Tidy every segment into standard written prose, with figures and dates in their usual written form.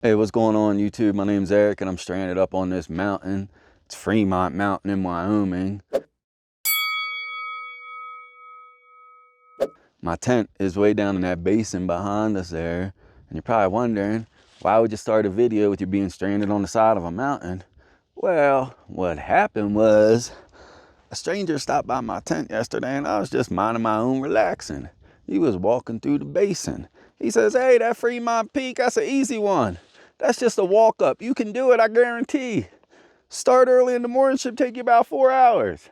Hey, what's going on YouTube? My name's Eric and I'm stranded up on this mountain. It's Freemont Mountain in Wyoming. My tent is way down in that basin behind us there. And you're probably wondering, why would you start a video with you being stranded on the side of a mountain? Well, what happened was a stranger stopped by my tent yesterday and I was just minding my own relaxing. He was walking through the basin. He says, hey, that Fremont Peak, that's an easy one. That's just a walk up. You can do it, I guarantee. Start early in the morning, should take you about 4 hours.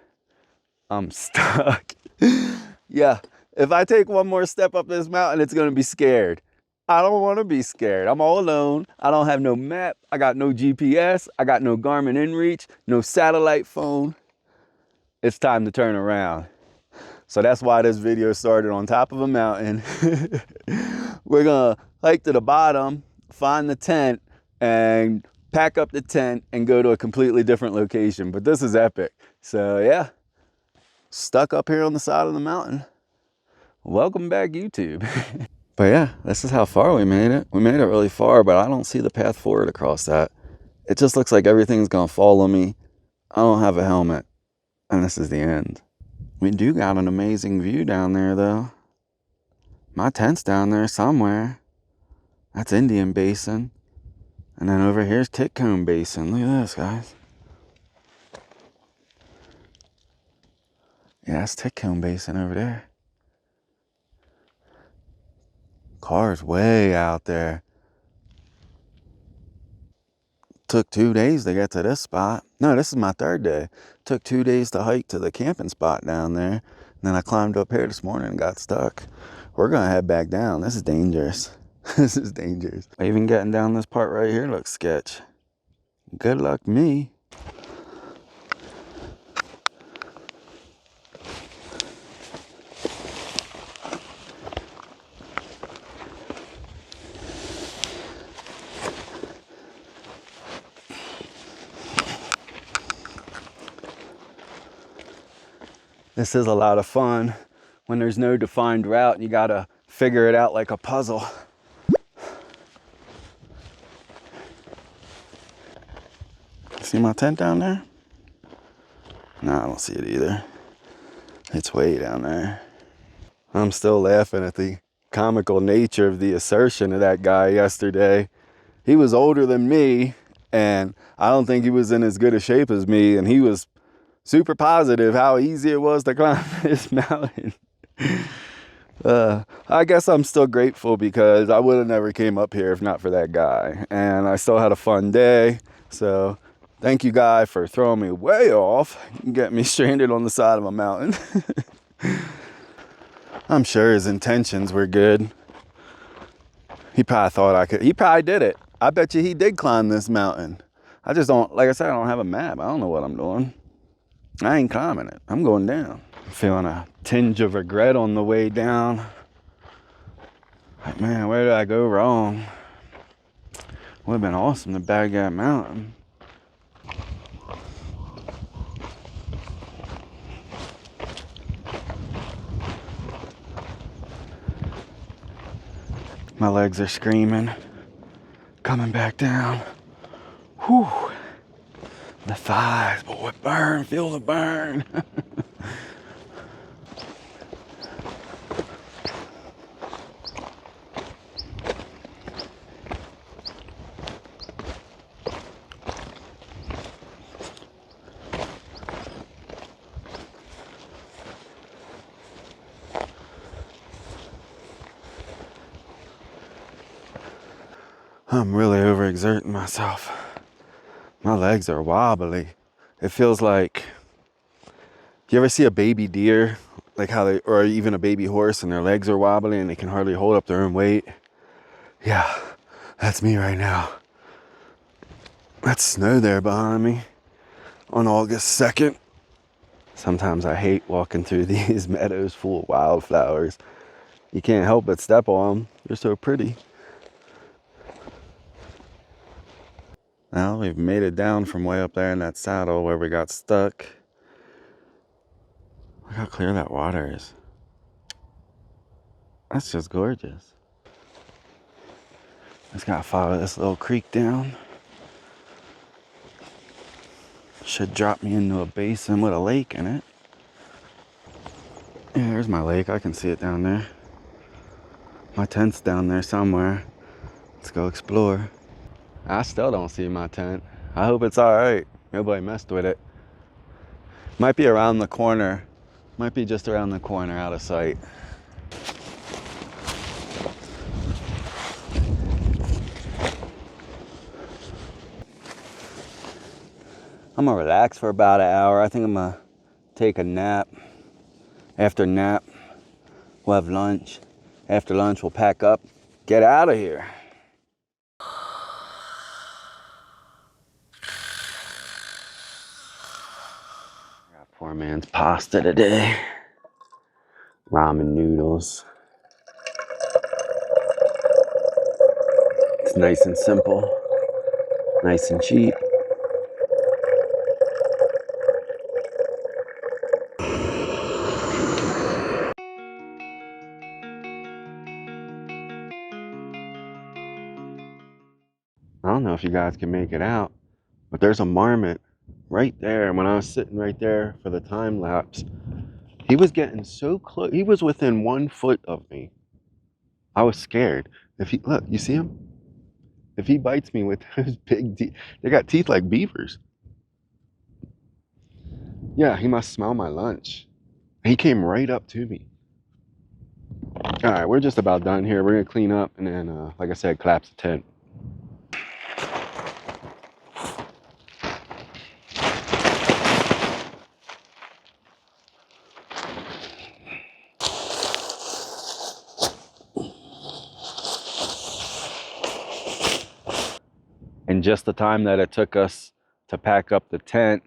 I'm stuck. Yeah, if I take one more step up this mountain, it's gonna be scared. I don't wanna be scared. I'm all alone. I don't have no map. I got no GPS. I got no Garmin InReach, no satellite phone. It's time to turn around. So that's why this video started on top of a mountain. We're gonna hike to the bottom, find the tent, and pack up the tent and go to a completely different location. But this is epic. So yeah, stuck up here on the side of the mountain. Welcome back, YouTube. But yeah, this is how far we made it. We made it really far, but I don't see the path forward across that. It just looks like everything's gonna follow me. I don't have a helmet, and this is the end. We do got an amazing view down there though. My tent's down there somewhere. That's Indian Basin. And then over here's Titcomb Basin. Look at this, guys. Yeah, that's Titcomb Basin over there. Car's way out there. Took 2 days to get to this spot. No, this is my third day. Took 2 days to hike to the camping spot down there. And then I climbed up here this morning and got stuck. We're gonna head back down. This is dangerous. This is dangerous. Even getting down this part right here looks sketch. Good luck me. This is a lot of fun when there's no defined route and you gotta figure it out like a puzzle. See my tent down there? No, I don't see it either. It's way down there. I'm still laughing at the comical nature of the assertion of that guy yesterday. He was older than me, and I don't think he was in as good a shape as me, and he was super positive how easy it was to climb this mountain. I guess I'm still grateful because I would have never came up here if not for that guy. And I still had a fun day. So thank you, guy, for throwing me way off and getting me stranded on the side of a mountain. I'm sure his intentions were good. He probably thought I could. He probably did it. I bet you he did climb this mountain. I just don't, like I said, I don't have a map. I don't know what I'm doing. I ain't climbing it. I'm going down. I'm feeling a tinge of regret on the way down. Like, man, where did I go wrong? Would have been awesome to bag that mountain. My legs are screaming. Coming back down. Whew. The thighs, boy, burn, feel the burn. I'm really overexerting myself. My legs are wobbly. It feels like, you ever see a baby deer, like how they, or even a baby horse, and their legs are wobbly and they can hardly hold up their own weight? Yeah, that's me right now. That's snow there behind me on August 2nd. Sometimes I hate walking through these meadows full of wildflowers. You can't help but step on them. They're so pretty. Well, we've made it down from way up there in that saddle where we got stuck. Look how clear that water is. That's just gorgeous. Just gotta follow this little creek down. Should drop me into a basin with a lake in it. Yeah, there's my lake. I can see it down there. My tent's down there somewhere. Let's go explore. I still don't see my tent. I hope it's all right. Nobody messed with it. Might be around the corner. Might be just around the corner out of sight. I'm gonna relax for about an hour. I think I'm gonna take a nap. After nap, we'll have lunch. After lunch, we'll pack up, get out of here. Got poor man's pasta today. Ramen noodles. It's nice and simple, nice and cheap. I don't know if you guys can make it out, but there's a marmot right there. When I was sitting right there for the time lapse, he was getting so close. He was within 1 foot of me. I was scared. If he, look, you see him? If he bites me with those big teeth, they got teeth like beavers. Yeah, he must smell my lunch. He came right up to me. All right, we're just about done here. We're gonna clean up and then, like I said, collapse the tent. In just the time that it took us to pack up the tent,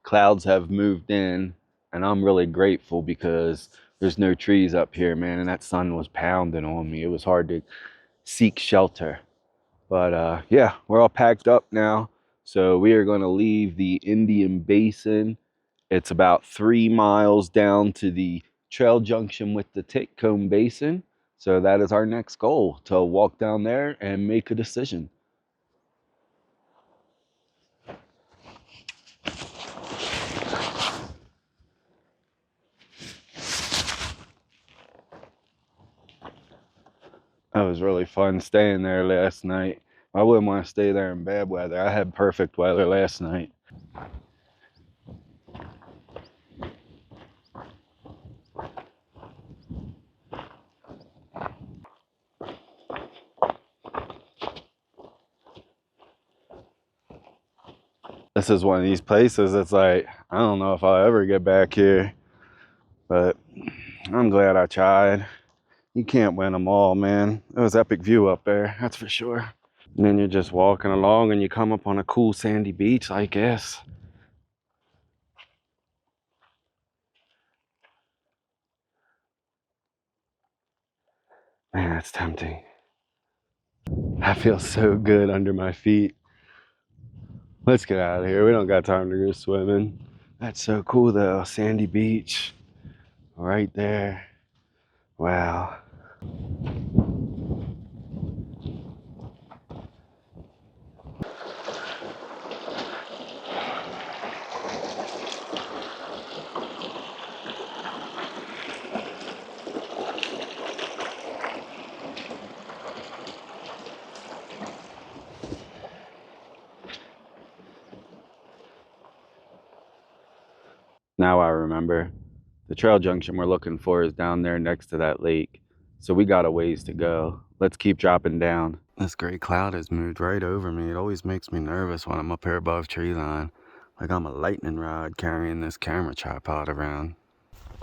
clouds have moved in, and I'm really grateful because there's no trees up here, man, and that sun was pounding on me. It was hard to seek shelter. But yeah, we're all packed up now. So we are going to leave the Indian Basin. It's about 3 miles down to the trail junction with the Titcomb Basin. So that is our next goal, to walk down there and make a decision. That was really fun staying there last night. I wouldn't want to stay there in bad weather. I had perfect weather last night. This is one of these places that's like, I don't know if I'll ever get back here, but I'm glad I tried. You can't win them all, man. It was epic view up there, that's for sure. And then you're just walking along and you come up on a cool sandy beach, I guess. Man, that's tempting. I feel so good under my feet. Let's get out of here. We don't got time to go swimming. That's so cool though, sandy beach. Right there. Wow. Now I remember. The trail junction we're looking for is down there next to that lake. So we got a ways to go. Let's keep dropping down. This gray cloud has moved right over me. It always makes me nervous when I'm up here above tree line. Like I'm a lightning rod carrying this camera tripod around.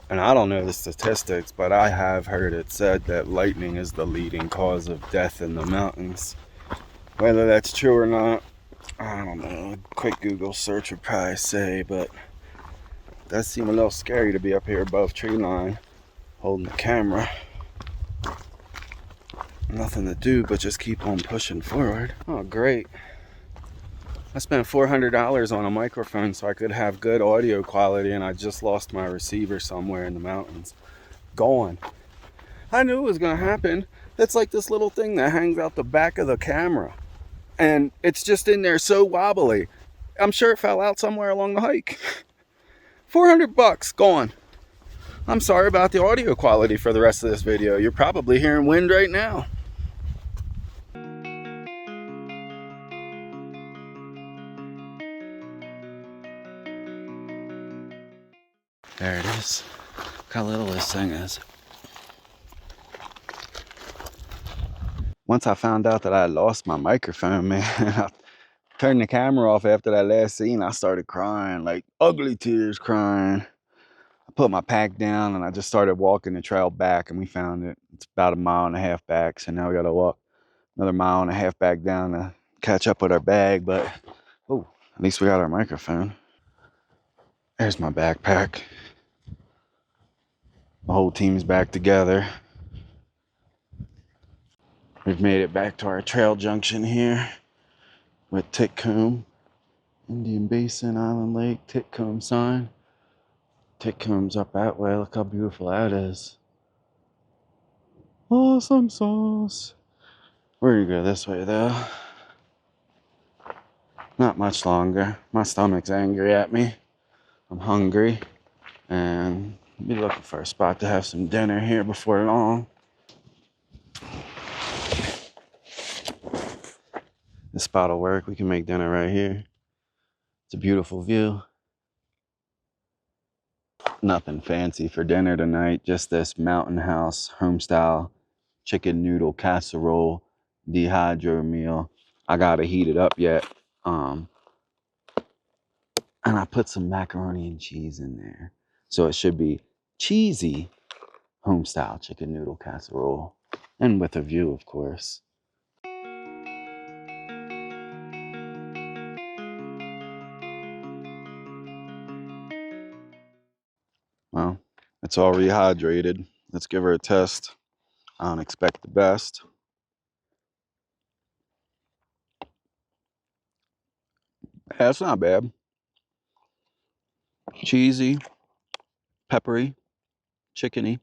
And I don't know the statistics, but I have heard it said that lightning is the leading cause of death in the mountains. Whether that's true or not, I don't know. A quick Google search would probably say, but it does seem a little scary to be up here above tree line holding the camera. Nothing to do but just keep on pushing forward. Oh, great. I spent $400 on a microphone so I could have good audio quality, and I just lost my receiver somewhere in the mountains. Gone. I knew it was gonna happen. It's like this little thing that hangs out the back of the camera. And it's just in there so wobbly. I'm sure it fell out somewhere along the hike. 400 bucks gone. I'm sorry about the audio quality for the rest of this video. You're probably hearing wind right now. There it is. Look how little this thing is. Once I found out that I had lost my microphone, man, I turned the camera off after that last scene. I started crying, like ugly tears crying. I put my pack down and I just started walking the trail back, and we found it. It's about 1.5 miles back, so now we gotta walk another 1.5 miles back down to catch up with our bag, but oh, at least we got our microphone. There's my backpack. The whole team's back together. We've made it back to our trail junction here with Titcomb, Indian Basin, Island Lake, Titcomb sign. Titcomb's up that way. Look how beautiful that is. Awesome sauce. We're gonna go this way though. Not much longer. My stomach's angry at me. I'm hungry and I'll be looking for a spot to have some dinner here before long. This spot will work. We can make dinner right here. It's a beautiful view. Nothing fancy for dinner tonight. Just this Mountain House home-style chicken noodle casserole dehydrator meal. I gotta heat it up yet. And I put some macaroni and cheese in there. So it should be cheesy home-style chicken noodle casserole. And with a view, of course. Well, it's all rehydrated. Let's give her a test. I don't expect the best. Yeah, it's not bad. Cheesy, peppery, chickeny.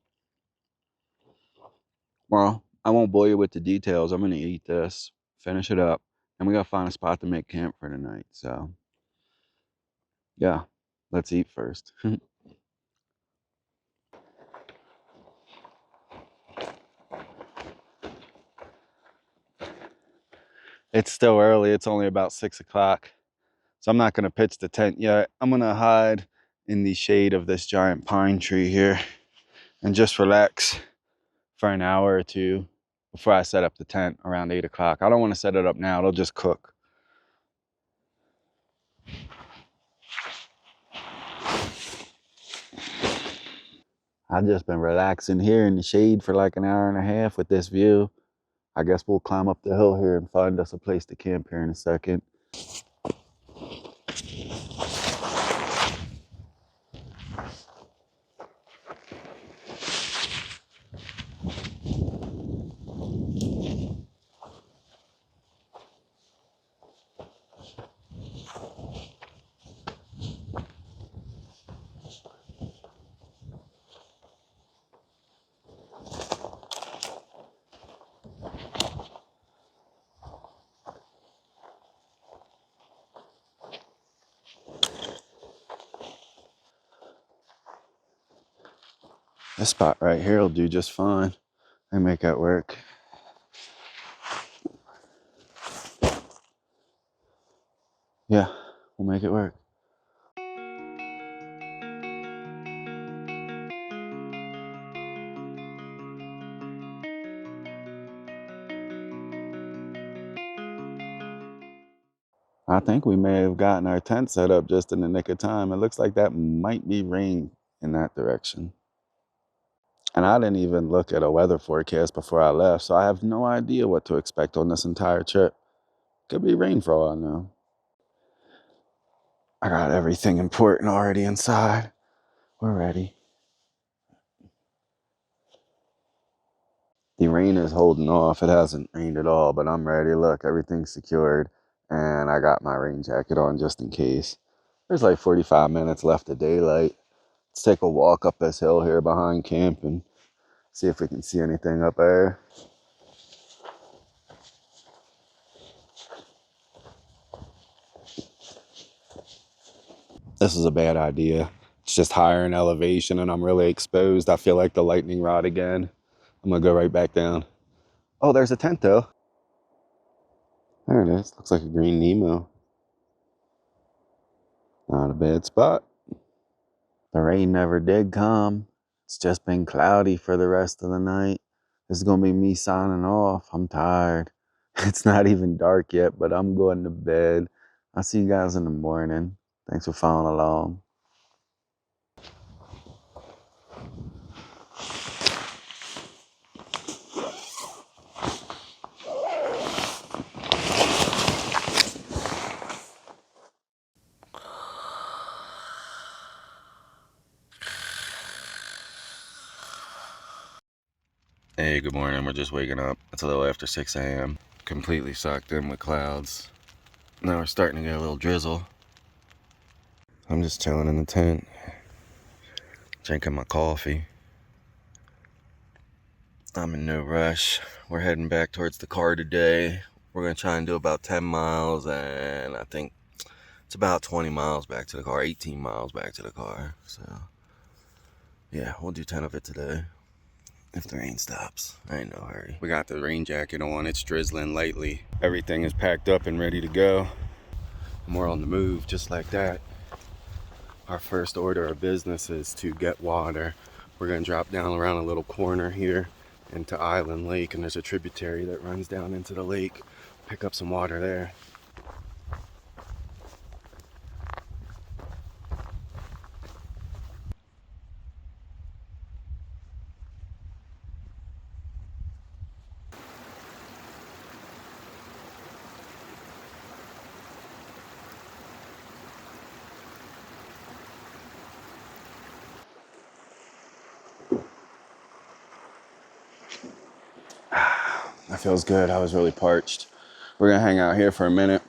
Well, I won't bore you with the details. I'm gonna eat this, finish it up, and we gotta find a spot to make camp for tonight. So, yeah, let's eat first. It's still early. It's only about 6 o'clock. So I'm not gonna pitch the tent yet. I'm gonna hide in the shade of this giant pine tree here and just relax for an hour or two before I set up the tent around 8 o'clock. I don't want to set it up now. It'll just cook. I've just been relaxing here in the shade for like an hour and a half with this view. I guess we'll climb up the hill here and find us a place to camp here in a second. This spot right here will do just fine. I make that work. Yeah, we'll make it work. I think we may have gotten our tent set up just in the nick of time. It looks like that might be rain in that direction. And I didn't even look at a weather forecast before I left, so I have no idea what to expect on this entire trip. Could be rain for all I know. I got everything important already inside. We're ready. The rain is holding off. It hasn't rained at all, but I'm ready. Look, everything's secured, and I got my rain jacket on just in case. There's like 45 minutes left of daylight. Let's take a walk up this hill here behind camp and see if we can see anything up there. This is a bad idea. It's just higher in elevation and I'm really exposed. I feel like the lightning rod again. I'm gonna go right back down. Oh, there's a tent though. There it is. Looks like a green Nemo. Not a bad spot. The rain never did come. It's just been cloudy for the rest of the night. This is gonna be me signing off. I'm tired. It's not even dark yet, but I'm going to bed. I'll see you guys in the morning. Thanks for following along. Hey, good morning. We're just waking up. It's a little after 6 a.m. Completely sucked in with clouds. Now we're starting to get a little drizzle. I'm just chilling in the tent, drinking my coffee. I'm in no rush. We're heading back towards the car today. We're going to try and do about 10 miles, and I think it's about 20 miles back to the car, 18 miles back to the car. So, yeah, we'll do 10 of it today. If the rain stops, I ain't no hurry. We got the rain jacket on, it's drizzling lightly. Everything is packed up and ready to go. And we're on the move just like that. Our first order of business is to get water. We're gonna drop down around a little corner here into Island Lake, and there's a tributary that runs down into the lake. Pick up some water there. That feels good. I was really parched. We're gonna hang out here for a minute,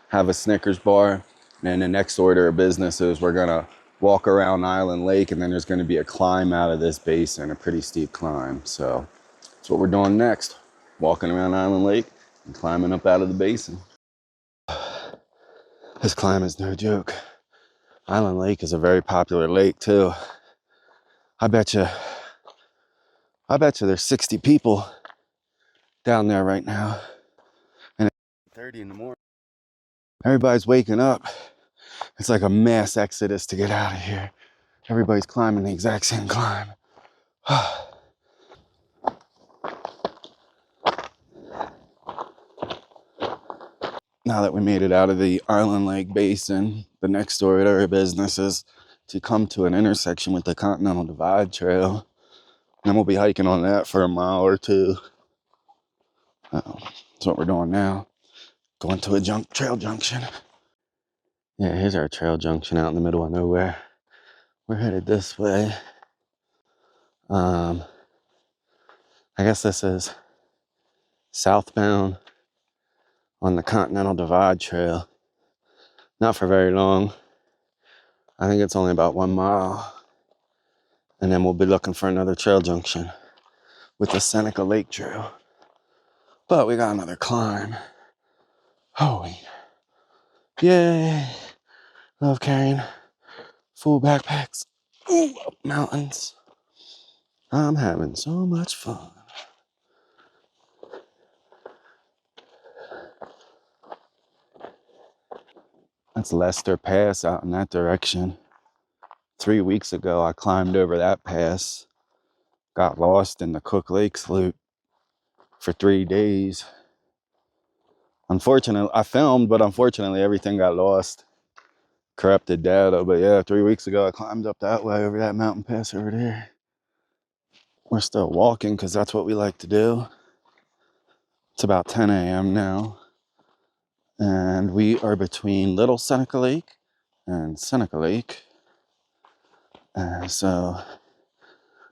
have a Snickers bar, and then the next order of business is we're gonna walk around Island Lake, and then there's gonna be a climb out of this basin, a pretty steep climb. So that's what we're doing next. Walking around Island Lake and climbing up out of the basin. This climb is no joke. Island Lake is a very popular lake too. I bet you there's 60 people down there right now. And it's 30 in the morning. Everybody's waking up. It's like a mass exodus to get out of here. Everybody's climbing the exact same climb. Now that we made it out of the Island Lake Basin, the next order of business is to come to an intersection with the Continental Divide Trail. And we'll be hiking on that for a mile or two. That's what we're doing now. Going to a trail junction. Yeah, here's our trail junction out in the middle of nowhere. We're headed this way. I guess this is southbound on the Continental Divide Trail. Not for very long. I think it's only about 1 mile. And then we'll be looking for another trail junction with the Seneca Lake Trail. But we got another climb. Holy. Yay. Love carrying full backpacks. Ooh, up mountains. I'm having so much fun. That's Lester Pass out in that direction. 3 weeks ago, I climbed over that pass. Got lost in the Cook Lakes Loop for 3 days. Unfortunately, I filmed, but unfortunately everything got lost. Corrupted data, but yeah, 3 weeks ago I climbed up that way over that mountain pass over there. We're still walking because that's what we like to do. It's about 10 a.m. now, and we are between Little Seneca Lake and Seneca Lake. So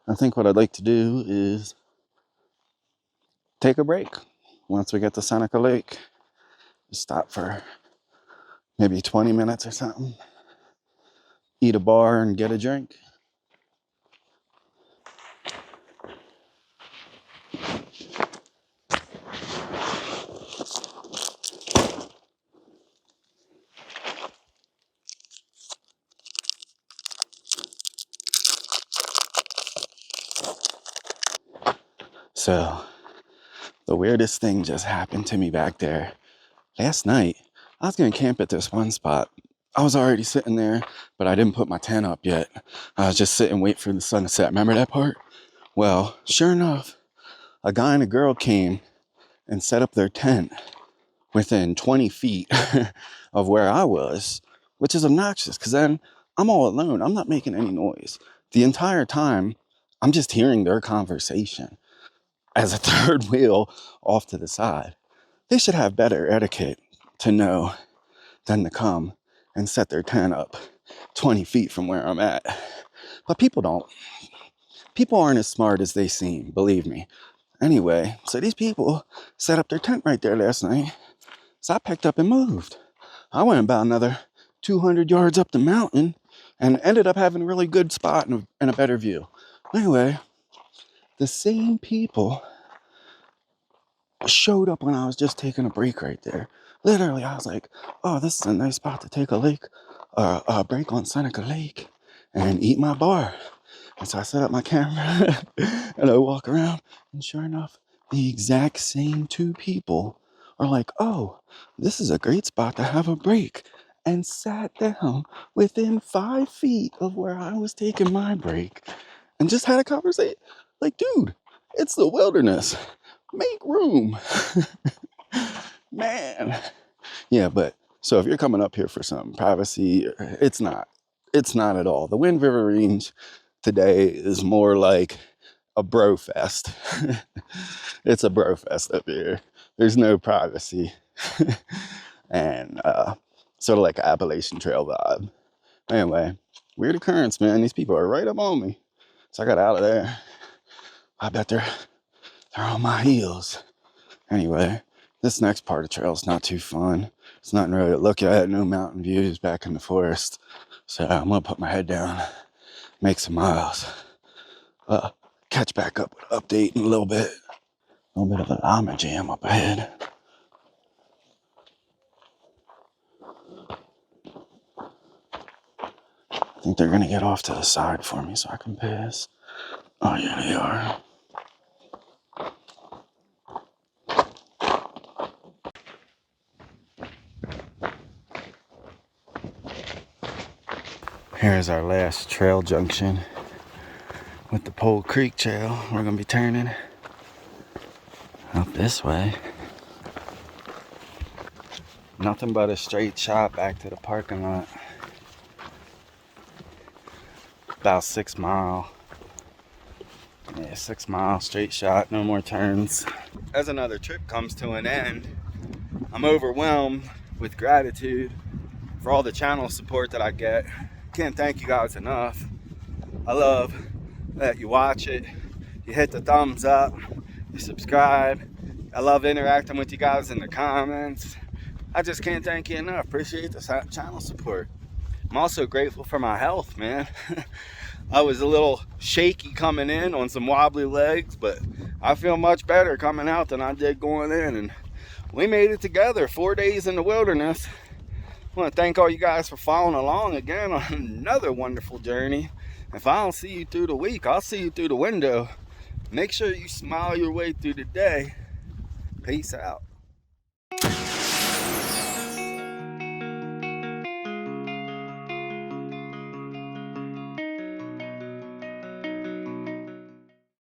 I think what I'd like to do is take a break once we get to Seneca Lake. Stop for maybe 20 minutes or something. Eat a bar and get a drink. So the weirdest thing just happened to me back there. Last night, I was gonna camp at this one spot. I was already sitting there, but I didn't put my tent up yet. I was just sitting waiting for the sun to set. Remember that part? Well, sure enough, a guy and a girl came and set up their tent within 20 feet of where I was, which is obnoxious because then I'm all alone. I'm not making any noise. The entire time, I'm just hearing their conversation as a third wheel off to the side. They should have better etiquette to know than to come and set their tent up 20 feet from where I'm at. But people don't. People aren't as smart as they seem, believe me. Anyway, so these people set up their tent right there last night. So I picked up and moved. I went about another 200 yards up the mountain and ended up having a really good spot and a better view. Anyway, the same people showed up when I was just taking a break right there. Literally, I was like, oh, this is a nice spot to take a break on Seneca Lake and eat my bar. And so I set up my camera and I walk around, and sure enough, the exact same two people are like, oh, this is a great spot to have a break, and sat down within 5 feet of where I was taking my break and just had a conversation. Like, dude, it's the wilderness. Make room. Man. Yeah, but so if you're coming up here for some privacy, it's not. It's not at all. The Wind River Range today is more like a bro fest. It's a bro fest up here. There's no privacy. And sort of like an Appalachian Trail vibe. Anyway, weird occurrence, man. These people are right up on me. So I got out of there. I bet they're on my heels. Anyway, this next part of the trail is not too fun. It's nothing really to look at, no mountain views back in the forest. So I'm gonna put my head down, make some miles. Catch back up with an update in a little bit. A little bit of a llama jam up ahead. I think they're gonna get off to the side for me so I can pass. Oh yeah, they are. Here's our last trail junction with the Pole Creek Trail. We're gonna be turning up this way. Nothing but a straight shot back to the parking lot. About 6 mile. Yeah, 6 mile straight shot, no more turns. As another trip comes to an end, I'm overwhelmed with gratitude for all the channel support that I get. Can't thank you guys enough. I love that you watch it, you hit the thumbs up, you subscribe. I love interacting with you guys in the comments. I just can't thank you enough. Appreciate the channel support. I'm also grateful for my health, man. I was a little shaky coming in on some wobbly legs, but I feel much better coming out than I did going in, and we made it together. 4 days in the wilderness. I want to thank all you guys for following along again on another wonderful journey. If I don't see you through the week, I'll see you through the window. Make sure you smile your way through the day. Peace out.